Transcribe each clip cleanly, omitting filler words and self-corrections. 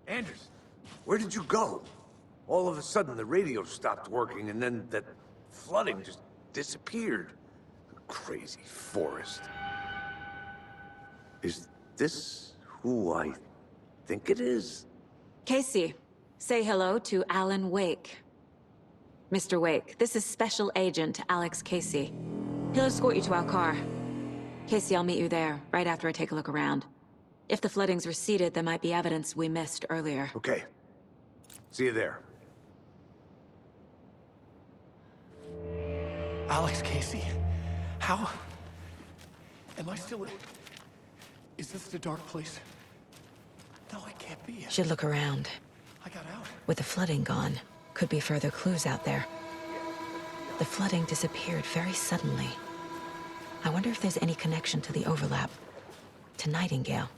Anders, where did you go? All of a sudden, the radio stopped working, and then that flooding just disappeared. Crazy forest. Is this who I think it is? Casey, say hello to Alan Wake. Mr. Wake, this is Special Agent Alex Casey. He'll escort you to our car. Casey, I'll meet you there, right after I take a look around. If the flooding's receded, there might be evidence we missed earlier. Okay. See you there. Alex Casey? How? Am I still... Is this the dark place? No, I can't be. Should look around. I got out. With the flooding gone, could be further clues out there. The flooding disappeared very suddenly. I wonder if there's any connection to the overlap. To Nightingale.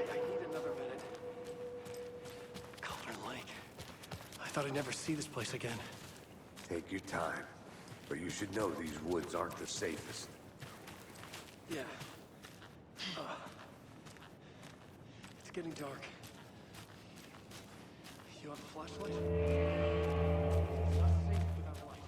I need another minute. Cauldron Lake. I thought I'd never see this place again. Take your time. But you should know these woods aren't the safest. Yeah. It's getting dark. You have a flashlight? It's not safe without light.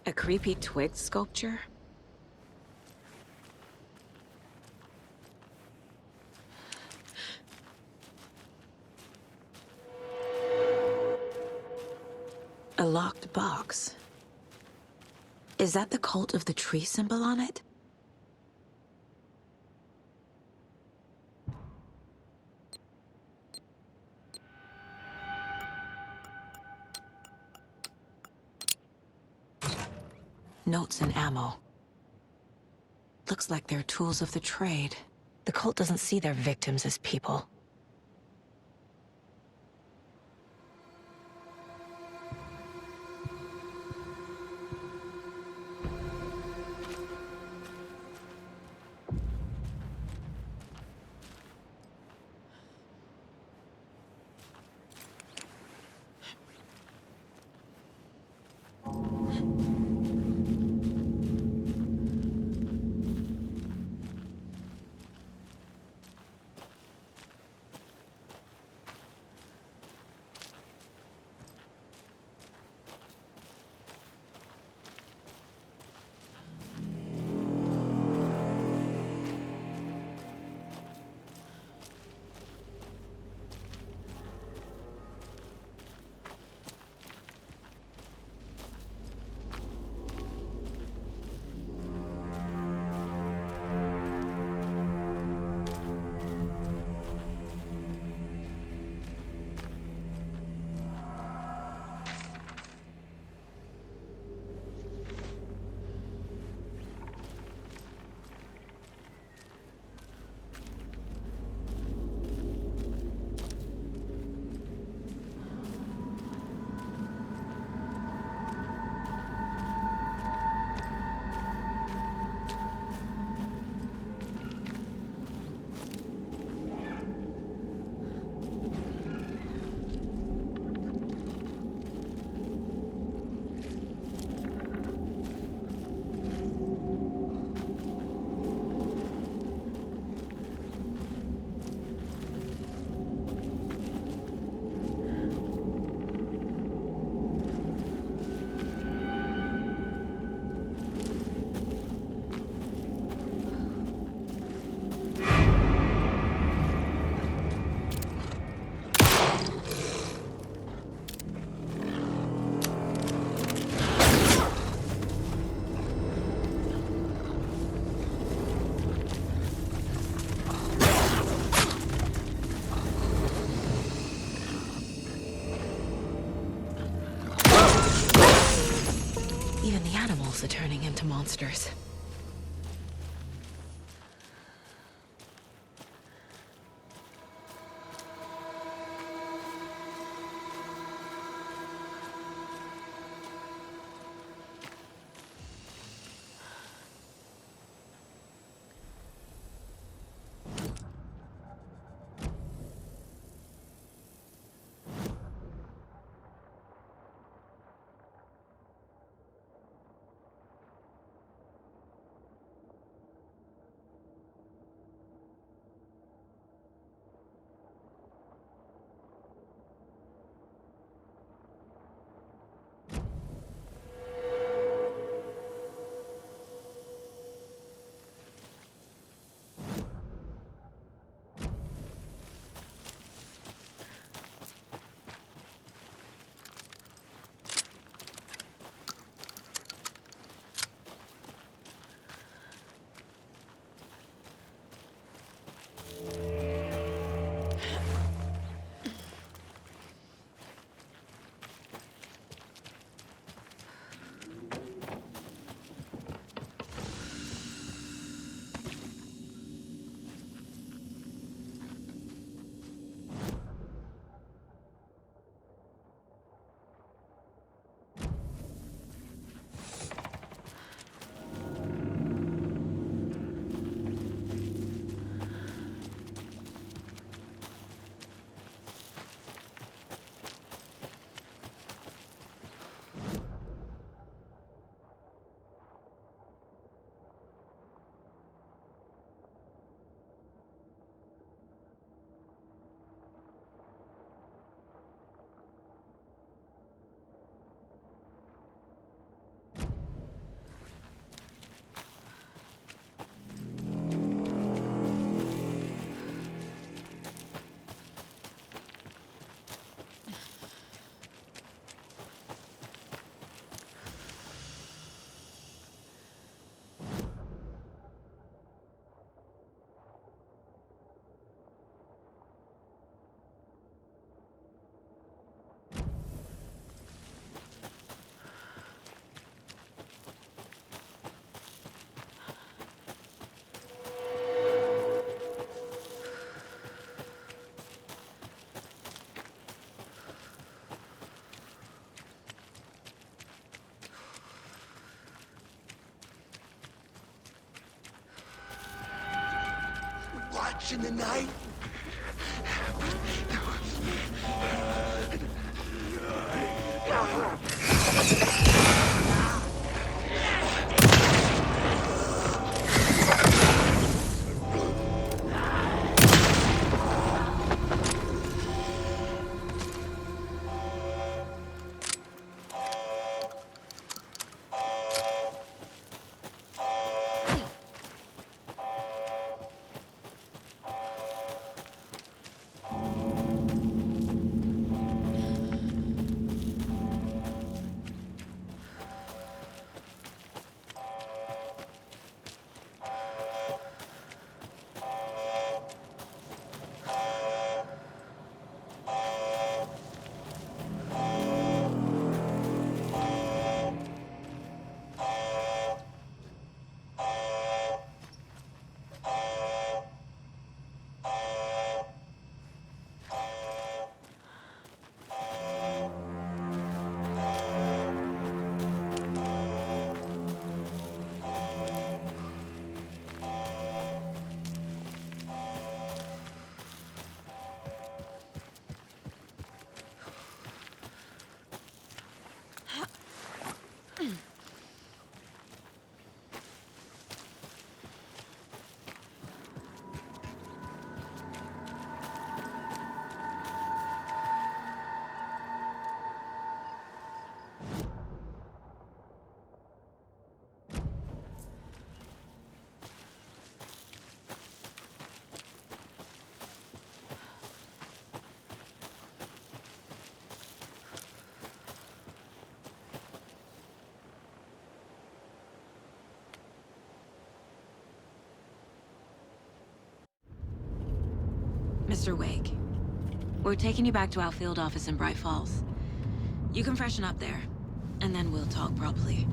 A creepy twig sculpture? A locked box. Is that the cult of the tree symbol on it? Notes and ammo. Looks like they're tools of the trade. The cult doesn't see their victims as people. animals are turning into monsters. Watch in the night. Mr. Wake, we're taking you back to our field office in Bright Falls. You can freshen up there, and then we'll talk properly.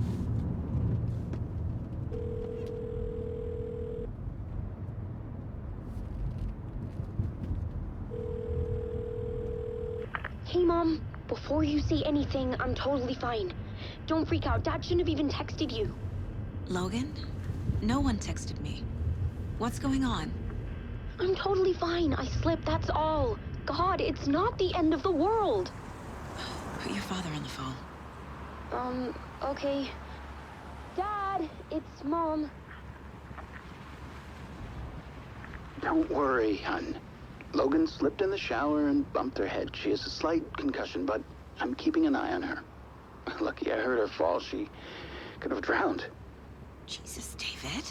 Hey, Mom. Before you say anything, I'm totally fine. Don't freak out. Dad shouldn't have even texted you. Logan? No one texted me. What's going on? I'm totally fine. I slipped, that's all. God, it's not the end of the world. Put your father on the phone. Okay. Dad, it's Mom. Don't worry, hon. Logan slipped in the shower and bumped her head. She has a slight concussion, but I'm keeping an eye on her. Lucky I heard her fall. She could have drowned. Jesus, David.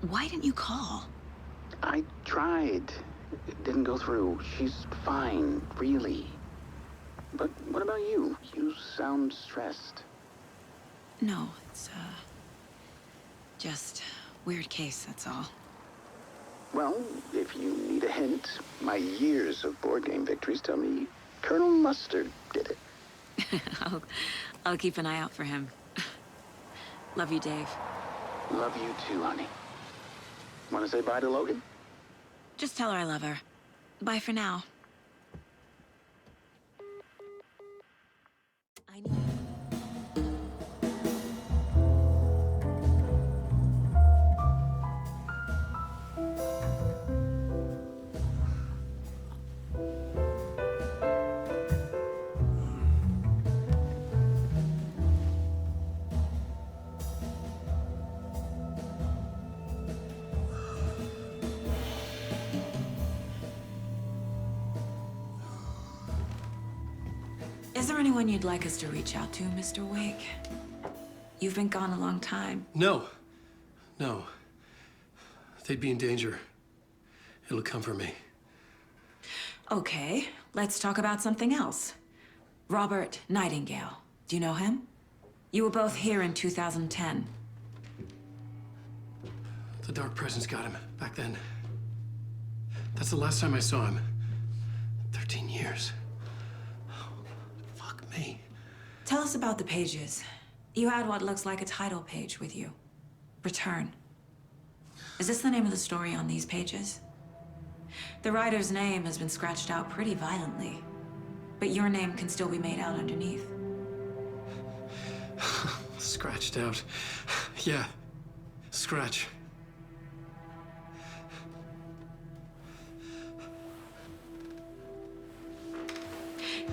Why didn't you call? I tried. It didn't go through. She's fine, really. But what about you? You sound stressed. No, it's, just weird case, that's all. Well, if you need a hint, my years of board game victories tell me Colonel Mustard did it. I'll keep an eye out for him. Love you, Dave. Love you too, honey. Want to say bye to Logan? Just tell her I love her. Bye for now. I need... Is there anyone you'd like us to reach out to, Mr. Wake? You've been gone a long time. No. No. They'd be in danger. It'll come for me. Okay, let's talk about something else. Robert Nightingale. Do you know him? You were both here in 2010. The Dark Presence got him back then. That's the last time I saw him. 13 years. Oh, fuck me. Tell us about the pages. You had what looks like a title page with you. Return. Is this the name of the story on these pages? The writer's name has been scratched out pretty violently, but your name can still be made out underneath. Scratched out. Yeah. Scratch.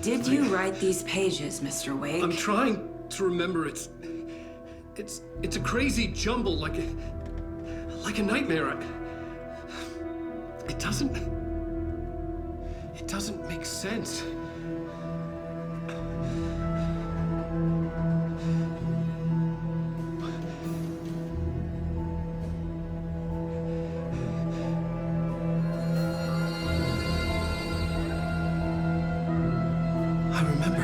Did you write these pages, Mr. Wake? I'm trying to remember. It's a crazy jumble, like a nightmare. It doesn't make sense. I remember.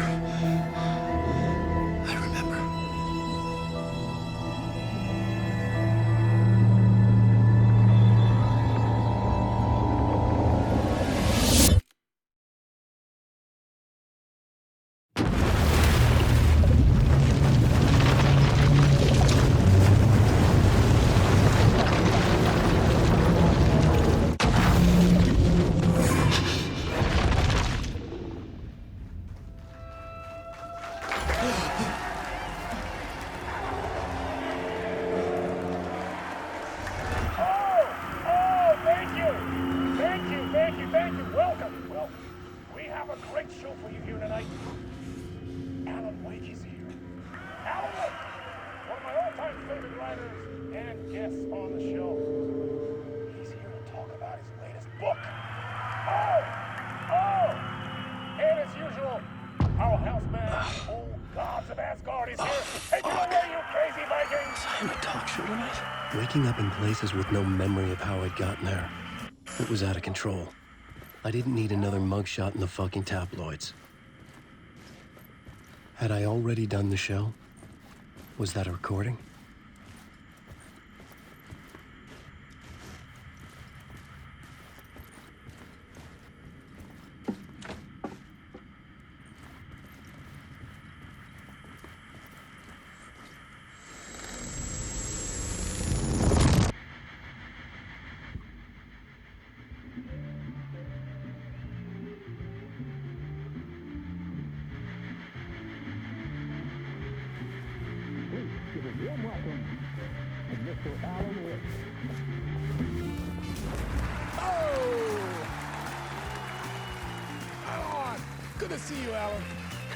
Thank you. Welcome. Well, we have a great show for you here tonight. Alan Wake is here. Alan Wake, one of my all-time favorite writers and guests on the show. He's here to talk about his latest book. And as usual, our houseman, old gods of Asgard, is here. Take it away, you crazy Vikings! I'm a talk show tonight. Waking up in places with no memory of how I'd gotten there. It was out of control. I didn't need another mugshot in the fucking tabloids. Had I already done the show? Was that a recording? welcome Mr. Alan Wake. Oh! Alan! Good to see you, Alan.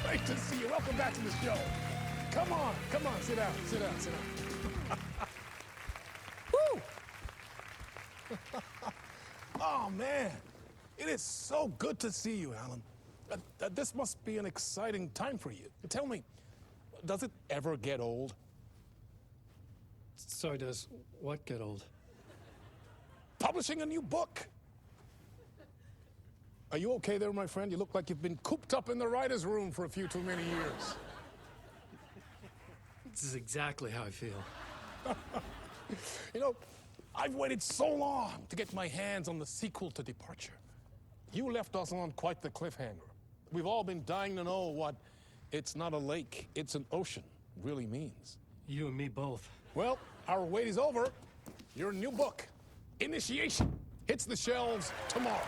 Great to see you. Welcome back to the show. Come on, sit down. Woo! Oh, man. It is so good to see you, Alan. This must be an exciting time for you. Tell me, does it ever get old? So does what get old? Publishing a new book. Are you okay there, my friend? You look like you've been cooped up in the writer's room for a few too many years. This is exactly how I feel. You know, I've waited so long to get my hands on the sequel to Departure. You left us on quite the cliffhanger. We've all been dying to know what "it's not a lake, it's an ocean" really means. You and me both. Well, our wait is over. Your new book, Initiation, hits the shelves tomorrow.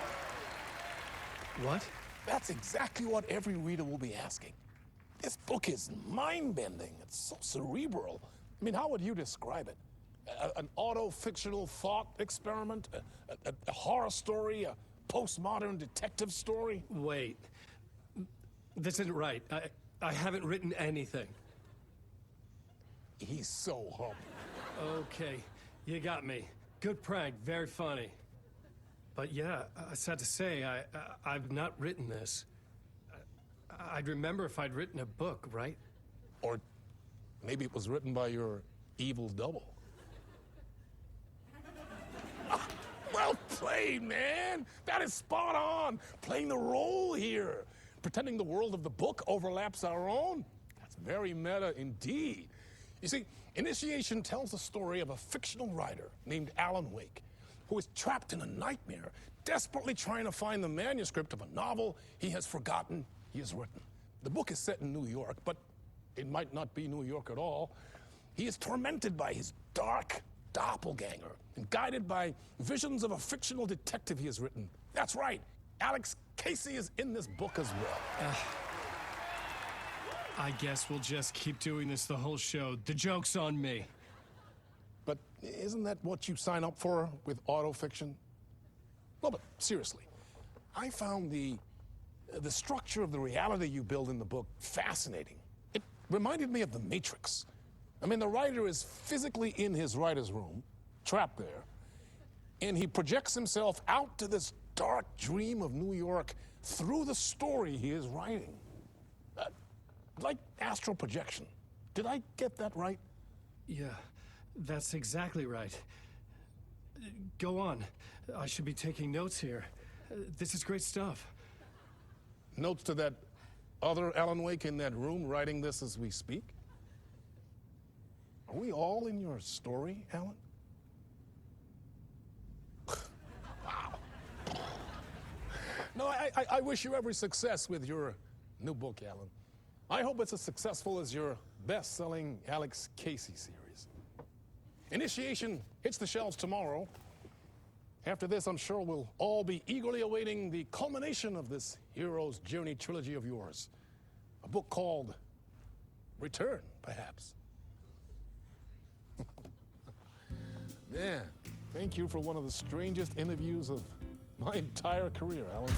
What? That's exactly what every reader will be asking. This book is mind-bending. It's so cerebral. I mean, how would you describe it? An auto-fictional thought experiment? A horror story? A postmodern detective story? Wait. This isn't right. I haven't written anything. He's so humble. Okay, you got me. Good prank, very funny. But yeah, sad to say, I've not written this. I'd remember if I'd written a book, right? Or maybe it was written by your evil double. Well played, man! That is spot on! Playing the role here. Pretending the world of the book overlaps our own. That's very meta indeed. You see, Initiation tells the story of a fictional writer named Alan Wake, who is trapped in a nightmare, desperately trying to find the manuscript of a novel he has forgotten he has written. The book is set in New York, but it might not be New York at all. He is tormented by his dark doppelganger and guided by visions of a fictional detective he has written. That's right, Alex Casey is in this book as well. I guess we'll just keep doing this the whole show. The joke's on me. But isn't that what you sign up for with autofiction? No, but seriously, I found the structure of the reality you build in the book fascinating. It reminded me of The Matrix. I mean, the writer is physically in his writer's room, trapped there, and he projects himself out to this dark dream of New York through the story he is writing. Like astral projection. Did I get that right? Yeah, that's exactly right. Go on. I should be taking notes here. This is great stuff. Notes to that other Alan Wake in that room writing this as we speak? Are we all in your story, Alan? Wow. No, I wish you every success with your new book, Alan. I hope it's as successful as your best-selling Alex Casey series. Initiation hits the shelves tomorrow. After this, I'm sure we'll all be eagerly awaiting the culmination of this hero's journey trilogy of yours. A book called Return, perhaps. Man, thank you for one of the strangest interviews of my entire career, Alan.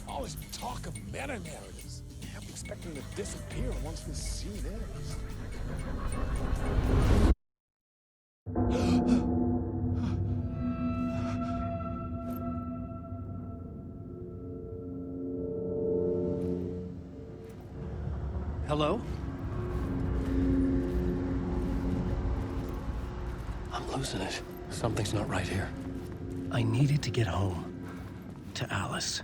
All this talk of meta-narratives. I'm expecting to disappear once this scene ends. Hello? I'm losing it. Something's not right here. I needed to get home. To Alice.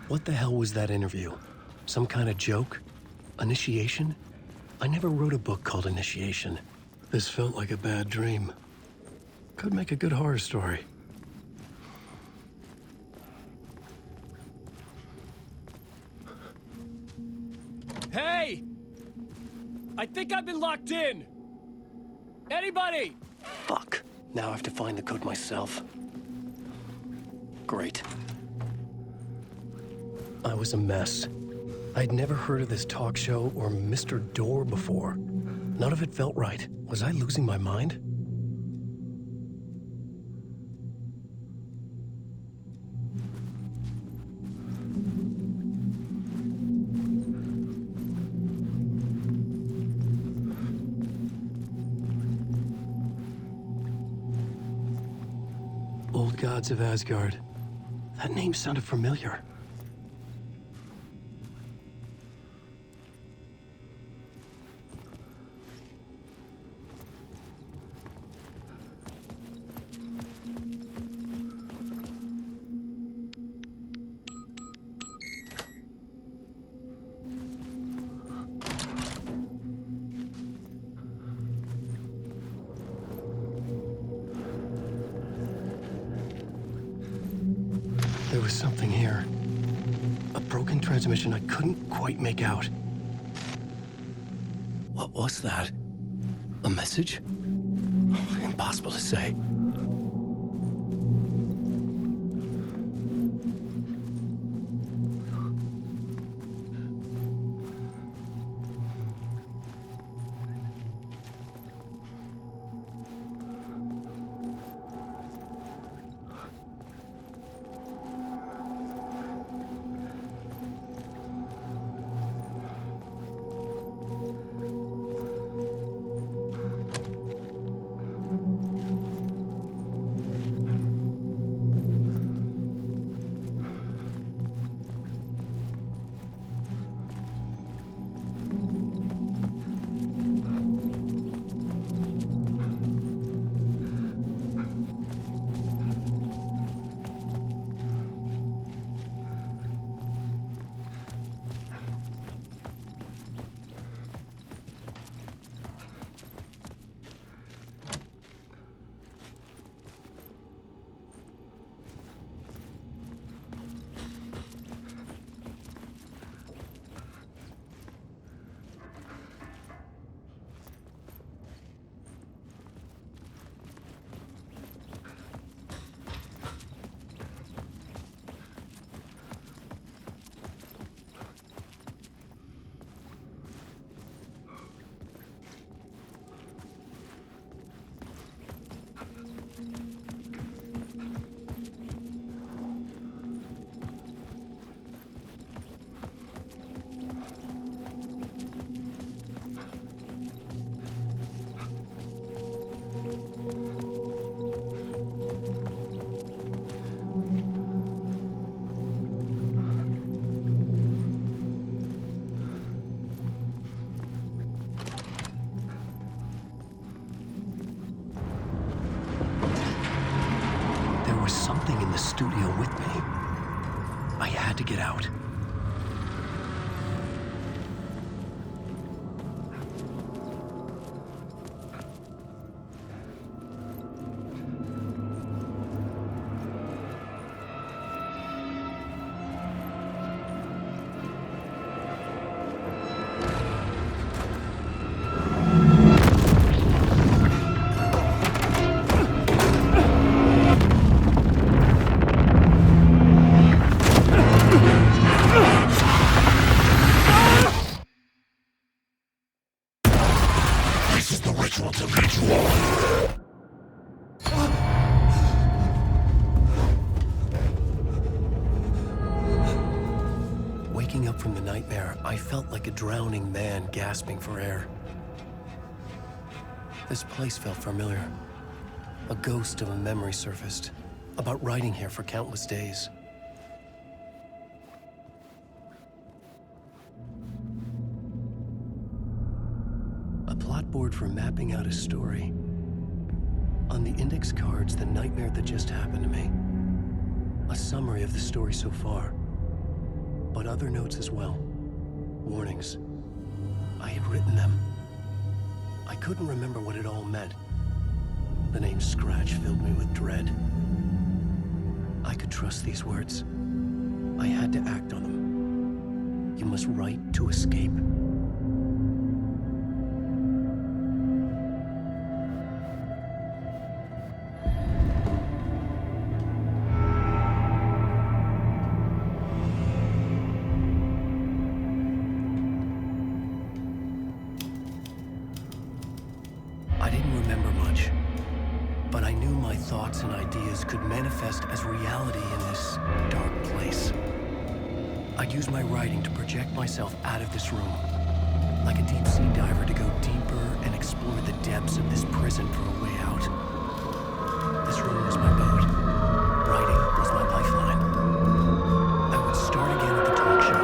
What the hell was that interview? Some kind of joke? Initiation? I never wrote a book called Initiation. This felt like a bad dream. Could make a good horror story. Hey! I think I've been locked in! Anybody? Fuck. Now I have to find the code myself. Great. I was a mess. I'd never heard of this talk show or Mr. Door before. None of it felt right. Was I losing my mind? Old Gods of Asgard. That name sounded familiar. There was something here. A broken transmission I couldn't quite make out. What was that? A message? Impossible to say. Something in the studio with me. I had to get out. Waking up from the nightmare, I felt like a drowning man gasping for air. This place felt familiar. A ghost of a memory surfaced, about riding here for countless days. A plot board for mapping out a story. On the index cards, the nightmare that just happened to me. A summary of the story so far, but other notes as well. Warnings. I had written them. I couldn't remember what it all meant. The name Scratch filled me with dread. I could trust these words. I had to act on them. You must write to escape. I didn't remember much, but I knew my thoughts and ideas could manifest as reality in this dark place. I'd use my writing to project myself out of this room, like a deep-sea diver to go deeper and explore the depths of this prison for a way out. This room was my boat. Writing was my lifeline. I would start again at the talk show.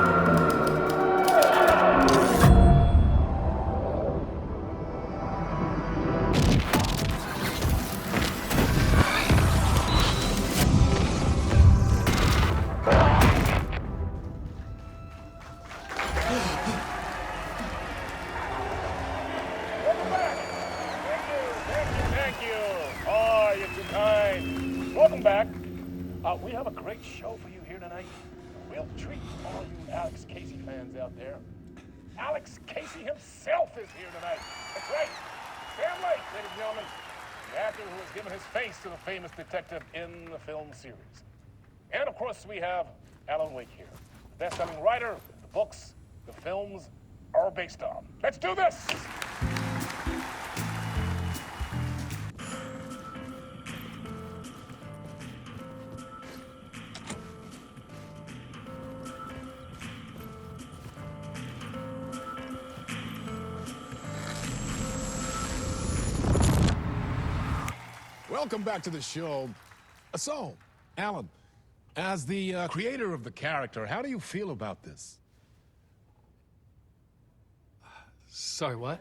Welcome back. Thank you. Oh, you're too kind. Welcome back. We have a great show for you here tonight. A real treat for all you Alex Casey fans out there. Alex Casey himself is here tonight. That's right. Sam Lake, ladies and gentlemen. The actor who has given his face to the famous detective in the film series. And of course, we have Alan Wake here. The best-selling writer the books, the films are based on. Let's do this! Welcome back to the show. So, Alan, as the creator of the character, how do you feel about this? Sorry, what?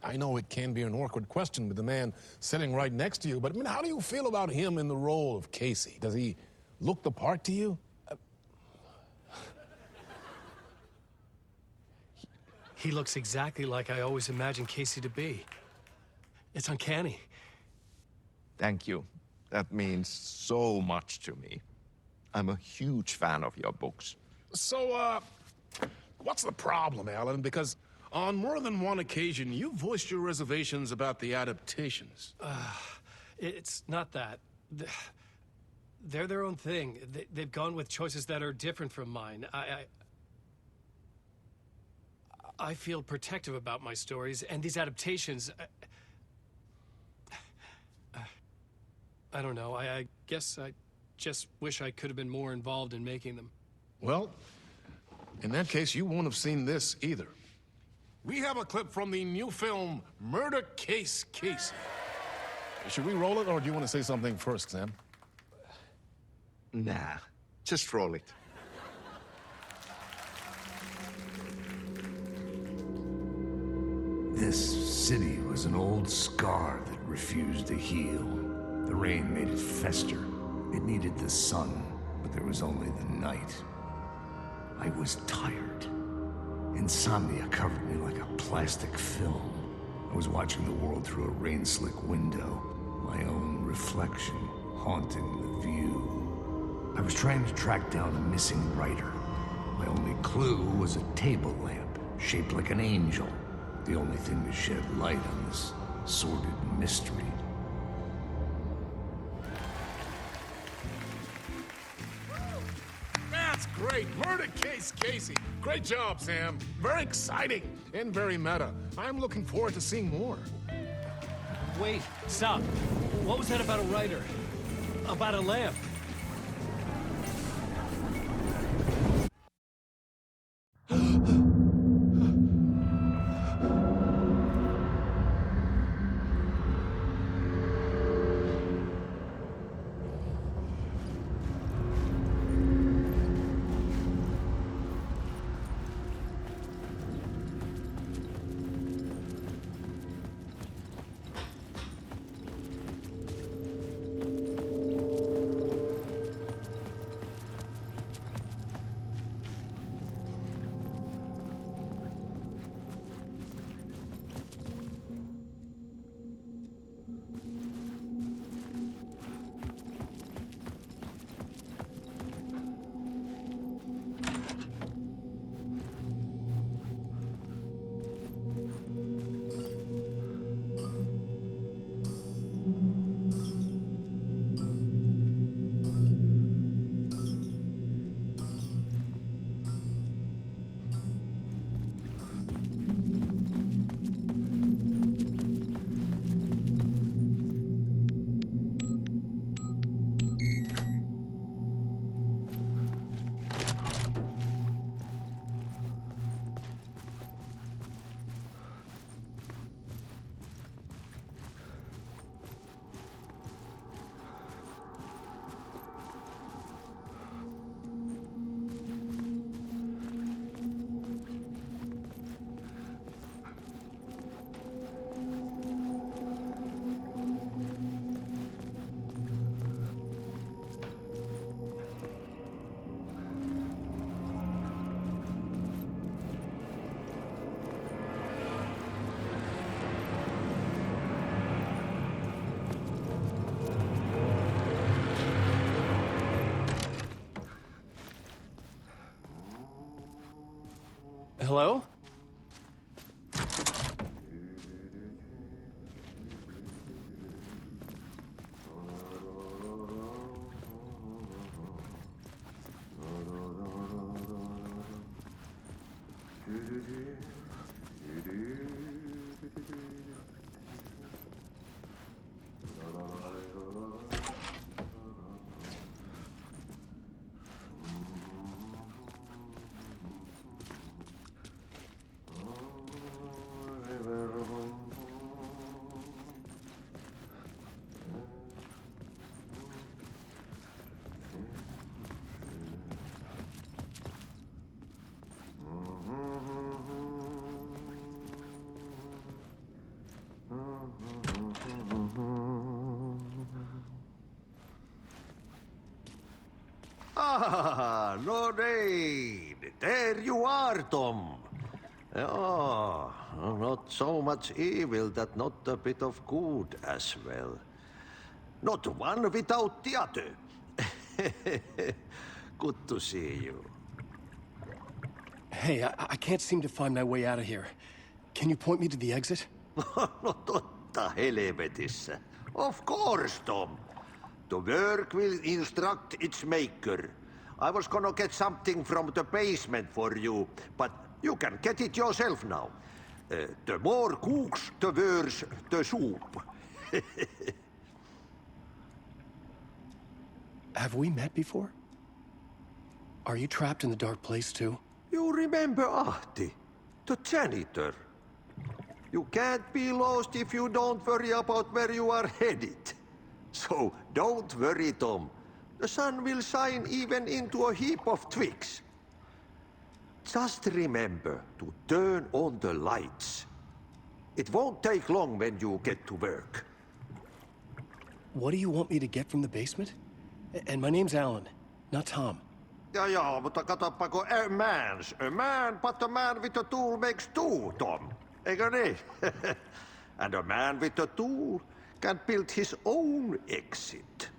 I know it can be an awkward question with the man sitting right next to you, but I mean, how do you feel about him in the role of Casey? Does he look the part to you? He looks exactly like I always imagined Casey to be. It's uncanny. Thank you. That means so much to me. I'm a huge fan of your books. So, what's the problem, Alan? Because on more than one occasion, you voiced your reservations about the adaptations. It's not that. They're their own thing. They've gone with choices that are different from mine. I feel protective about my stories, and these adaptations... I don't know. I guess I just wish I could have been more involved in making them. Well, in that case, you won't have seen this either. We have a clip from the new film, Murder Case Casey. Should we roll it, or do you want to say something first, Sam? Nah, just roll it. This city was an old scar that refused to heal. The rain made it fester. It needed the sun, but there was only the night. I was tired. Insomnia covered me like a plastic film. I was watching the world through a rain-slick window, my own reflection haunting the view. I was trying to track down a missing writer. My only clue was a table lamp, shaped like an angel. The only thing to shed light on this sordid mystery. That's great! Murder Case Casey! Great job, Sam. Very exciting and very meta. I'm looking forward to seeing more. Wait, stop. What was that about a writer? About a lamp? Hello? Ah, Lorraine! There you are, Tom. Oh, not so much evil that not a bit of good as well. Not one without the other. Good to see you. Hey, I can't seem to find my way out of here. Can you point me to the exit? No totta helvetissä. Of course, Tom. The work will instruct its maker. I was gonna get something from the basement for you, but you can get it yourself now. The more cooks, the worse the soup. Have we met before? Are you trapped in the dark place too? You remember Ahti, the janitor. You can't be lost if you don't worry about where you are headed. So don't worry, Tom. The sun will shine even into a heap of twigs. Just remember to turn on the lights. It won't take long when you get to work. What do you want me to get from the basement? And my name's Alan, not Tom. Ja, mutta katsoppa, a man, but a man with a tool makes two, Tom. Eikö niin? And a man with a tool can build his own exit.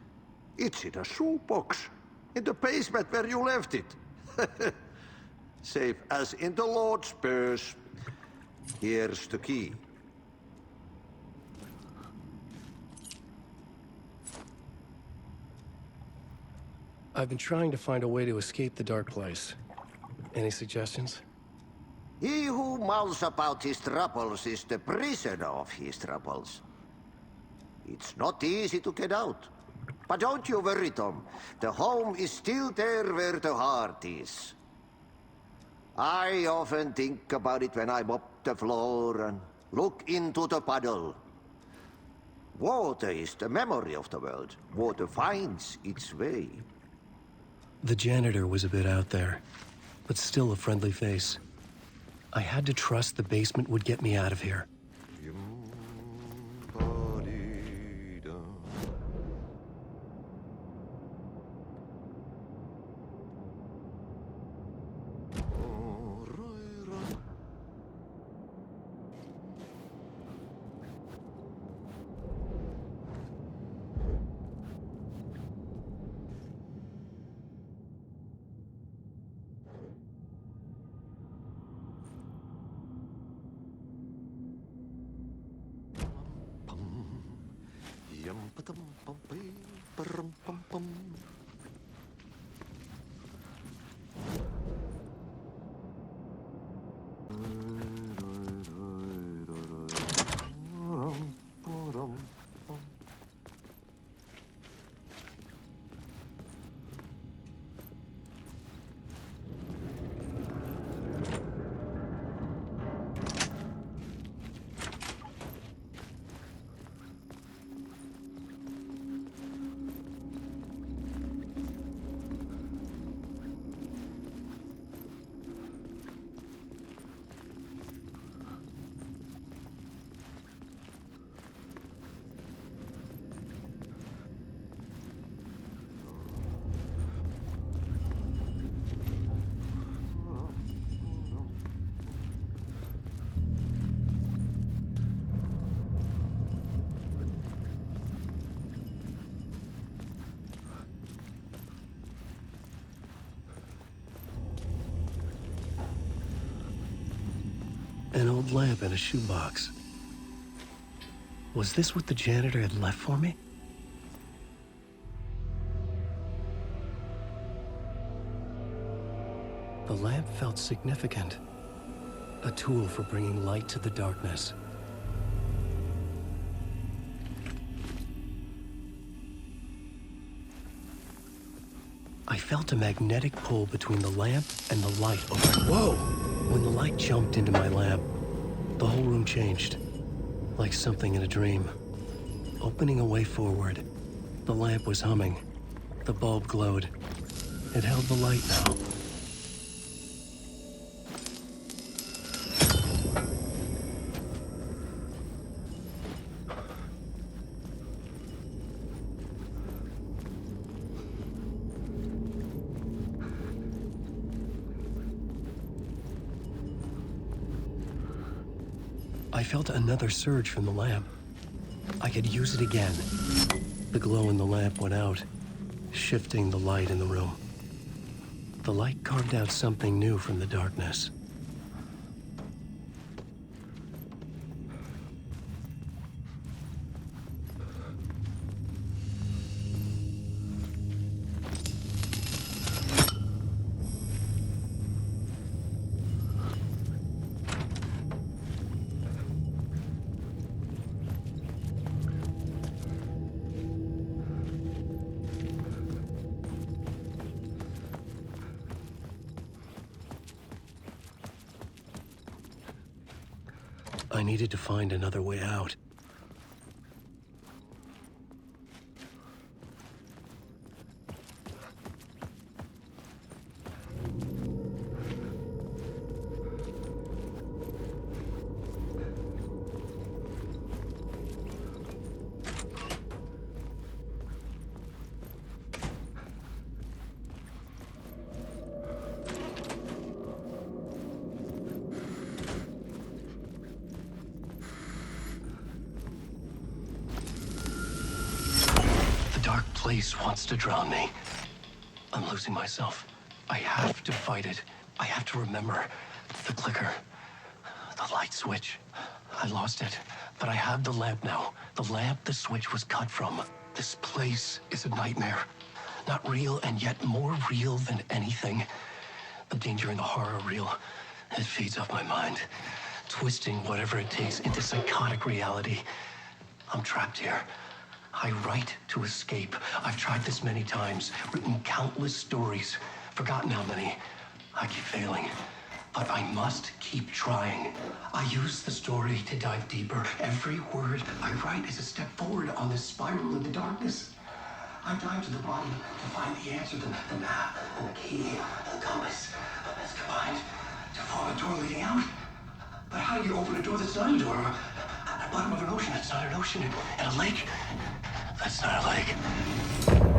It's in a shoebox, in the basement where you left it. Safe as in the Lord's purse. Here's the key. I've been trying to find a way to escape the dark place. Any suggestions? He who mouths about his troubles is the prisoner of his troubles. It's not easy to get out. But don't you worry, Tom. The home is still there where the heart is. I often think about it when I mop the floor and look into the puddle. Water is the memory of the world. Water finds its way. The janitor was a bit out there, but still a friendly face. I had to trust the basement would get me out of here. old lamp in a shoebox. Was this what the janitor had left for me? The lamp felt significant. A tool for bringing light to the darkness. I felt a magnetic pull between the lamp and the light over. Whoa! When the light jumped into my lamp, the whole room changed. Like something in a dream. Opening a way forward, the lamp was humming. The bulb glowed. It held the light now. I felt another surge from the lamp. I could use it again. The glow in the lamp went out, shifting the light in the room. The light carved out something new from the darkness. I needed to find another way out. Place wants to drown me. I'm losing myself. I have to fight it. I have to remember. The clicker. The light switch. I lost it. But I have the lamp now. The lamp the switch was cut from. This place is a nightmare. Not real, and yet more real than anything. The danger and the horror real. It feeds off my mind. Twisting whatever it takes into psychotic reality. I'm trapped here. I write to escape. I've tried this many times, written countless stories, forgotten how many. I keep failing, but I must keep trying. I use the story to dive deeper. Every word I write is a step forward on this spiral in the darkness. I dive to the bottom to find the answer, the map, and the key, and the compass. It's combined to form a door leading out. But how do you open a door that's not a door? At the bottom of an ocean, it's not an ocean. And a lake, that's not a lake.